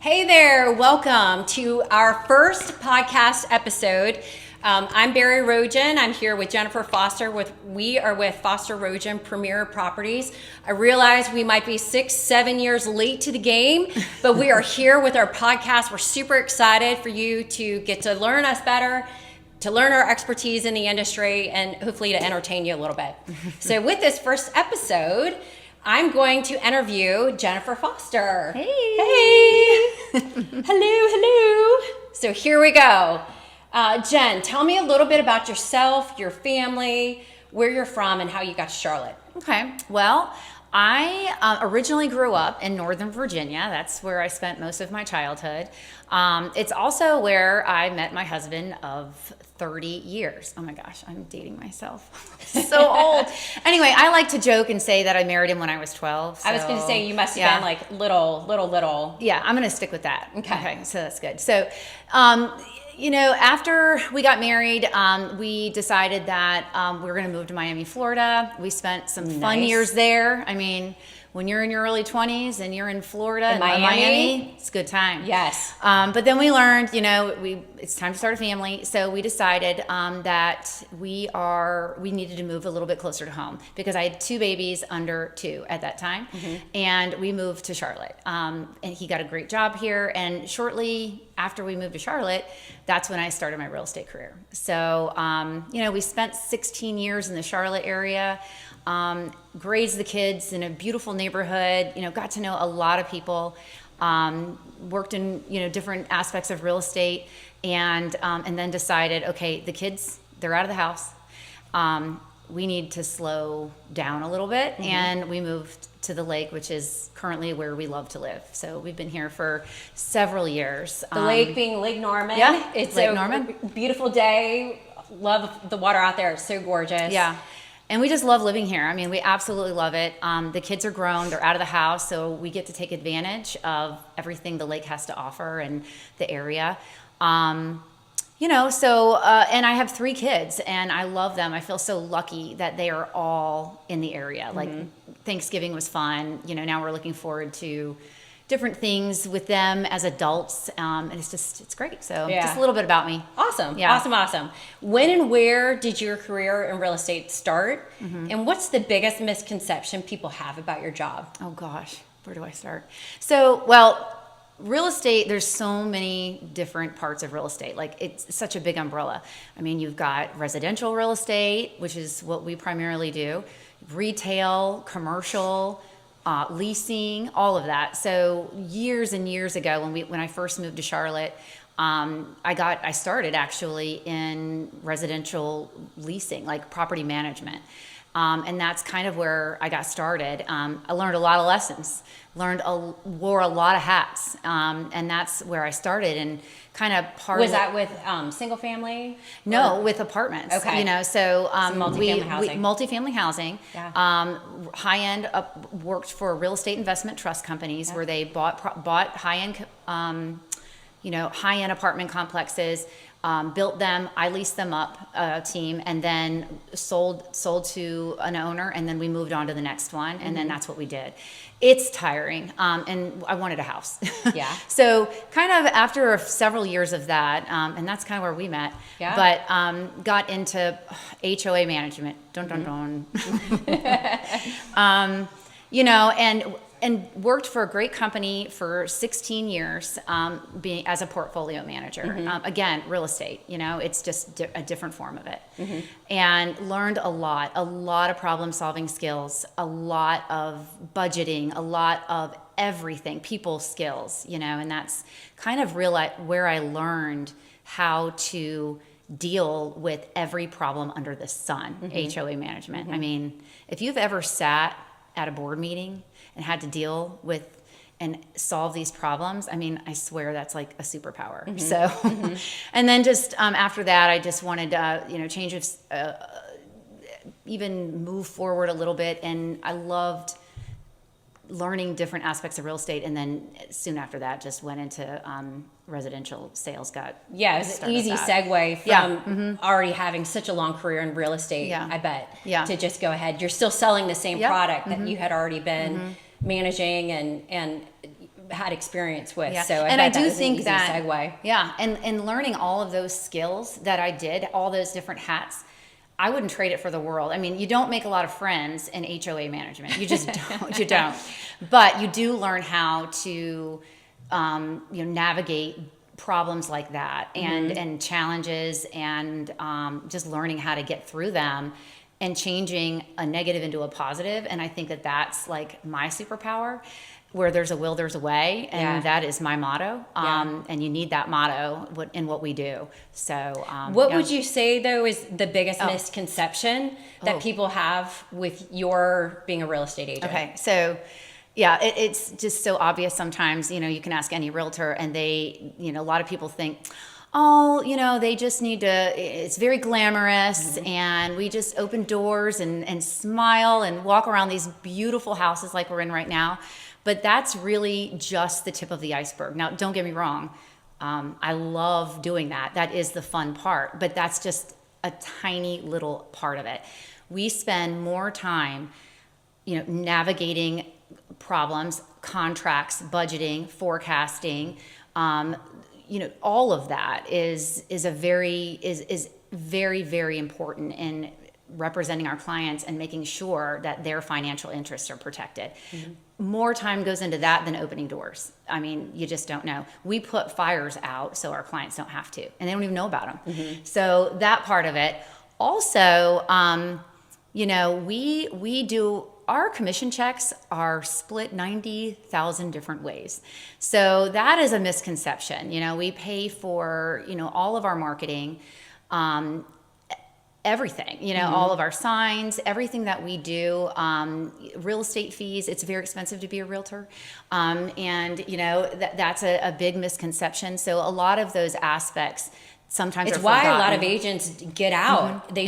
Hey there, welcome to our first podcast episode. I'm Barrie Rojahn. I'm here with Jennifer Foster. We are with Foster Rojahn Premier Properties. I realize we might be 6-7 years late to the game, but we are here with our podcast. We're super excited for you to get to learn us better, to learn our expertise in the industry, and hopefully to entertain you a little bit. So with this first episode, I'm going to interview Jennifer Foster. Hey. Hello. So here we go. Jen, tell me a little bit about yourself, your family, where you're from, and how you got to Charlotte. Okay. Well, I originally grew up in Northern Virginia. That's where I spent most of my childhood. It's also where I met my husband of 30 years. Oh my gosh, I'm dating myself. So old. Anyway, I like to joke and say that I married him when I was 12. So, I was going to say you must have been like little. Yeah, I'm going to stick with that. Okay, so that's good. So, after we got married, we decided that we were going to move to Miami, Florida. We spent some fun years there. I mean, when you're in your early 20s and you're in Florida and Miami, it's a good time. Yes. But then we learned, it's time to start a family. So we decided that we needed to move a little bit closer to home because I had 2 babies under 2 at that time. Mm-hmm. And we moved to Charlotte. And he got a great job here. And shortly after we moved to Charlotte, that's when I started my real estate career. So, we spent 16 years in the Charlotte area. Raised the kids in a beautiful neighborhood, got to know a lot of people, worked in, different aspects of real estate and then decided, okay, the kids, they're out of the house. We need to slow down a little bit. Mm-hmm. And we moved to the lake, which is currently where we love to live. So we've been here for several years. The lake being Lake Norman. Yeah, it's Lake Norman. Beautiful day. Love the water out there. It's so gorgeous. Yeah. And we just love living here. I mean, we absolutely love it. The kids are grown, they're out of the house, so we get to take advantage of everything the lake has to offer and the area. And I have 3 kids and I love them. I feel so lucky that they are all in the area. Mm-hmm. Like Thanksgiving was fun. Now we're looking forward to different things with them as adults. And it's great. So just a little bit about me. Awesome. Yeah. Awesome. When and where did your career in real estate start? Mm-hmm. And what's the biggest misconception people have about your job? Oh gosh, where do I start? So, real estate, there's so many different parts of real estate. Like it's such a big umbrella. I mean, you've got residential real estate, which is what we primarily do, retail, commercial, leasing, all of that. So years and years ago when I first moved to Charlotte, I started actually in residential leasing, like property management. And that's kind of where I got started. I learned a lot of lessons, wore a lot of hats. And that's where I started and kind of Was that with single family? No, with apartments. Okay. Multifamily housing. Multifamily housing. Yeah. High-end worked for real estate investment trust companies where they bought high-end, high-end apartment complexes, built them. I leased them up, a team, and then sold to an owner, and then we moved on to the next one, and then that's what we did. It's tiring, and I wanted a house. Yeah. So kind of after several years of that, and that's kind of where we met. Yeah. But got into HOA management. Dun dun dun. And worked for a great company for 16 years, being as a portfolio manager. Mm-hmm. Again, real estate. It's just a different form of it. Mm-hmm. And learned a lot of problem-solving skills, a lot of budgeting, a lot of everything, people skills. And that's kind of where I learned how to deal with every problem under the sun. Mm-hmm. HOA management. Mm-hmm. I mean, if you've ever sat at a board meeting and had to deal with and solve these problems, I mean, I swear that's like a superpower. Mm-hmm. So, mm-hmm. And then just after that, I just wanted to, change of, even move forward a little bit. And I loved learning different aspects of real estate. And then soon after that, just went into residential sales. It was an easy segue from already having such a long career in real estate, I bet, to just go ahead. You're still selling the same product that you had already been managing and had experience with. Yeah. So and I bet that do was an think easy that segue. Yeah, and learning all of those skills that I did, all those different hats, I wouldn't trade it for the world. I mean, you don't make a lot of friends in HOA management. You just don't. You don't. But you do learn how to navigate problems like that and challenges and just learning how to get through them and changing a negative into a positive. And I think that that's like my superpower. Where there's a will, there's a way, and that is my motto. And you need that motto in what we do. So, what would you say though is the biggest misconception that people have with your being a real estate agent? Okay, so yeah, it's just so obvious sometimes. You can ask any realtor, and they, a lot of people think, oh, they just need to, it's very glamorous, and we just open doors and smile and walk around these beautiful houses like we're in right now. But that's really just the tip of the iceberg. Now, don't get me wrong. I love doing that. That is the fun part. But that's just a tiny little part of it. We spend more time, navigating problems, contracts, budgeting, forecasting. All of that is very, very important in representing our clients and making sure that their financial interests are protected. More time goes into that than opening doors. I mean, you just don't know. We put fires out so our clients don't have to, and they don't even know about them. So that part of it. Also, we do, our commission checks are split 90,000 different ways. So that is a misconception. We pay for, all of our marketing, everything, all of our signs, everything that we do, real estate fees. It's very expensive to be a realtor. That's a big misconception. So a lot of those aspects sometimes it's are why forgotten. a lot of agents get out. They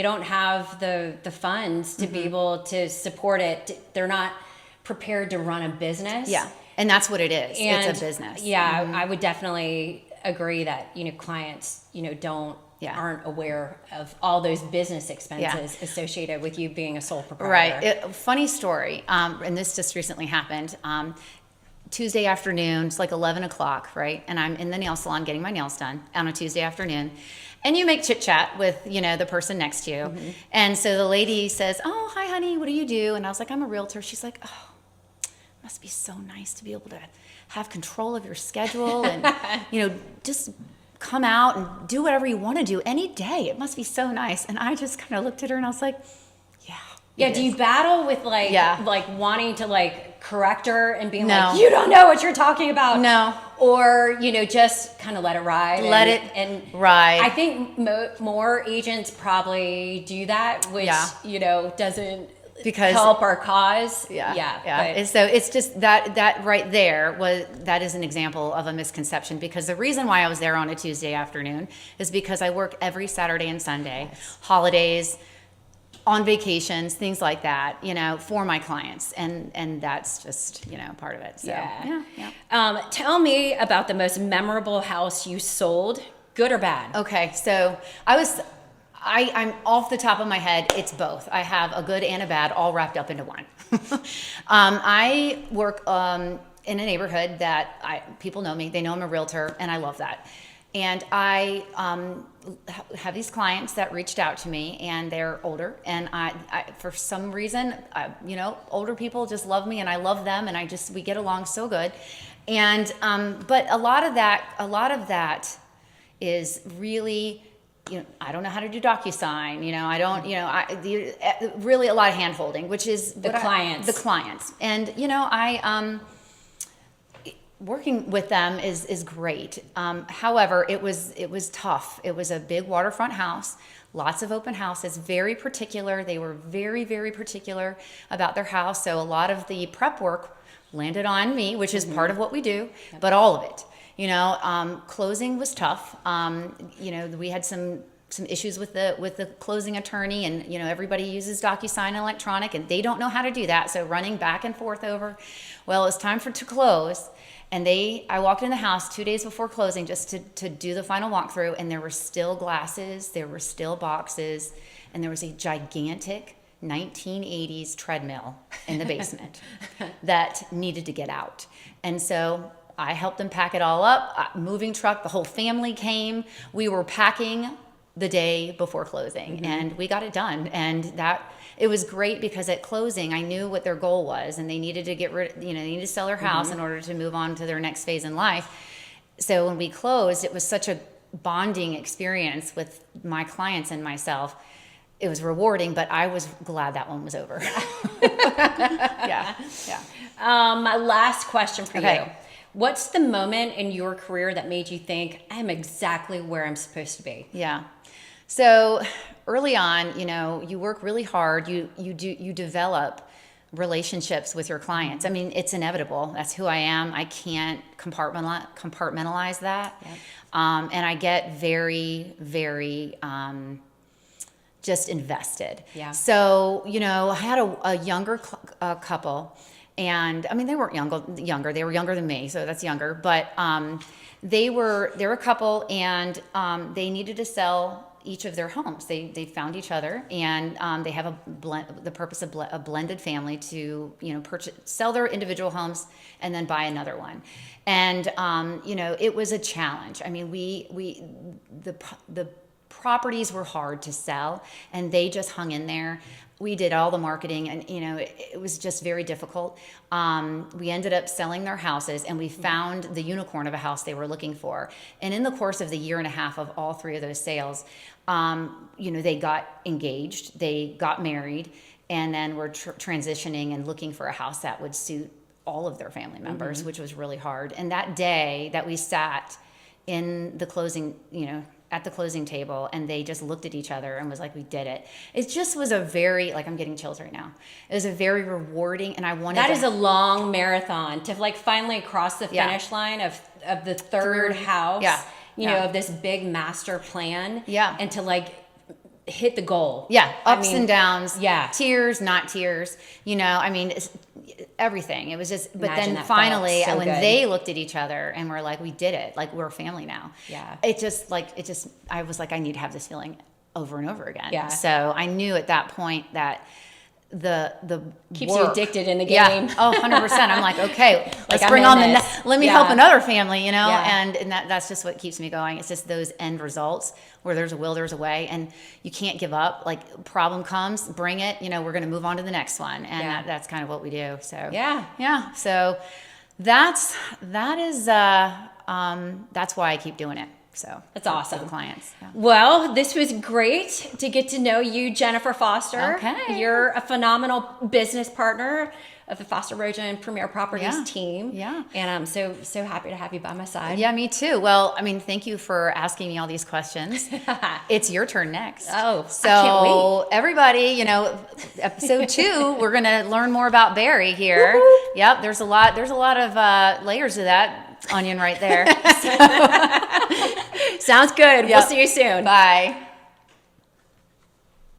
don't have the funds to be able to support it. They're not prepared to run a business. Yeah. And that's what it is. And it's a business. Yeah, I would definitely agree that, clients, aren't aware of all those business expenses associated with you being a sole proprietor. Right. Funny story. And this just recently happened. Tuesday afternoon, it's like 11 o'clock, right? And I'm in the nail salon getting my nails done on a Tuesday afternoon. And you make chit chat with, the person next to you. And so the lady says, oh, hi, honey, what do you do? And I was like, I'm a realtor. She's like, oh, must be so nice to be able to have control of your schedule and, just come out and do whatever you want to do any day. It must be so nice. And I just kind of looked at her and I was like, yeah. Do you battle with like wanting to correct her and being like, you don't know what you're talking about? No. Or, just kind of let it ride. And ride. I think more agents probably do that, which, doesn't help our cause. Yeah. And so it's just that right there that is an example of a misconception, because the reason why I was there on a Tuesday afternoon is because I work every Saturday and Sunday, holidays, on vacations, things like that, for my clients. And that's just, part of it. So, yeah. Tell me about the most memorable house you sold, good or bad. Okay. So I'm off the top of my head. It's both. I have a good and a bad all wrapped up into one. I work in a neighborhood that people know me. They know I'm a realtor, and I love that. And I have these clients that reached out to me, and they're older. And I for some reason, older people just love me, and I love them, and we get along so good. And but a lot of that is really, I don't know how to do DocuSign. I don't, really a lot of hand holding, which is the clients. And working with them is great. However, it was tough. It was a big waterfront house, lots of open houses, very particular. They were very, very particular about their house. So a lot of the prep work landed on me, which is part of what we do, but all of it. Closing was tough. We had some issues with the closing attorney, and everybody uses DocuSign and electronic, and they don't know how to do that. So running back and forth over. Well, it was time to close. And I walked in the house 2 days before closing just to do the final walkthrough, and there were still glasses, there were still boxes, and there was a gigantic 1980s treadmill in the basement that needed to get out. And so I helped them pack it all up. Moving truck, the whole family came. We were packing the day before closing, and we got it done. And it was great because at closing, I knew what their goal was, and they needed to get rid. They needed to sell their house in order to move on to their next phase in life. So when we closed, it was such a bonding experience with my clients and myself. It was rewarding, but I was glad that one was over. Yeah. My last question for you. Okay. What's the moment in your career that made you think, I'm exactly where I'm supposed to be? Yeah. So early on, you work really hard. You develop relationships with your clients. I mean, it's inevitable. That's who I am. I can't compartmentalize that. Yep. And I get very, very just invested. Yeah. So, I had a younger couple. And I mean, they weren't younger. They were younger than me, so that's younger. But they were a couple, and they needed to sell each of their homes. They found each other, and they have the purpose of a blended family to sell their individual homes and then buy another one. And it was a challenge. I mean, the properties were hard to sell, and they just hung in there. We did all the marketing, and it was just very difficult. We ended up selling their houses, and we found the unicorn of a house they were looking for. And in the course of the year and a half of all three of those sales, they got engaged, they got married, and then were transitioning and looking for a house that would suit all of their family members, which was really hard. And that day that we sat in the closing, at the closing table, and they just looked at each other and was like, we did it. It just was a very, I'm getting chills right now. It was a very rewarding, and I wanted That is a long marathon to finally cross the finish line of the third house, of this big master plan. Yeah. And to hit the goal. Yeah. Ups and downs. Yeah. Tears, not tears. It's everything. It was just, but Imagine then that finally, felt so when good. they looked at each other and were like, we did it. We're a family now. Yeah. I was like, I need to have this feeling over and over again. Yeah. So I knew at that point that the keeps work, you addicted in the game. Yeah. Oh, 100%. I'm like, okay, let's I'm bring in on this. let me Yeah. help another family, Yeah. and that's just what keeps me going. It's just those end results where there's a will, there's a way, and you can't give up. Problem comes, bring it, we're going to move on to the next one. And that's kind of what we do. So yeah. So that is that's why I keep doing it. So That's awesome. For the clients. Yeah. Well, this was great to get to know you, Jennifer Foster. Okay. You're a phenomenal business partner of the Foster Rojahn Premier Properties team. Yeah. And I'm so happy to have you by my side. Yeah, me too. Well, thank you for asking me all these questions. It's your turn next. Oh, so I can't wait. Everybody, episode 2, we're going to learn more about Barrie here. Woo-hoo. Yep, there's a lot of layers to that onion right there. Sounds good. Yep. We'll see you soon. Bye.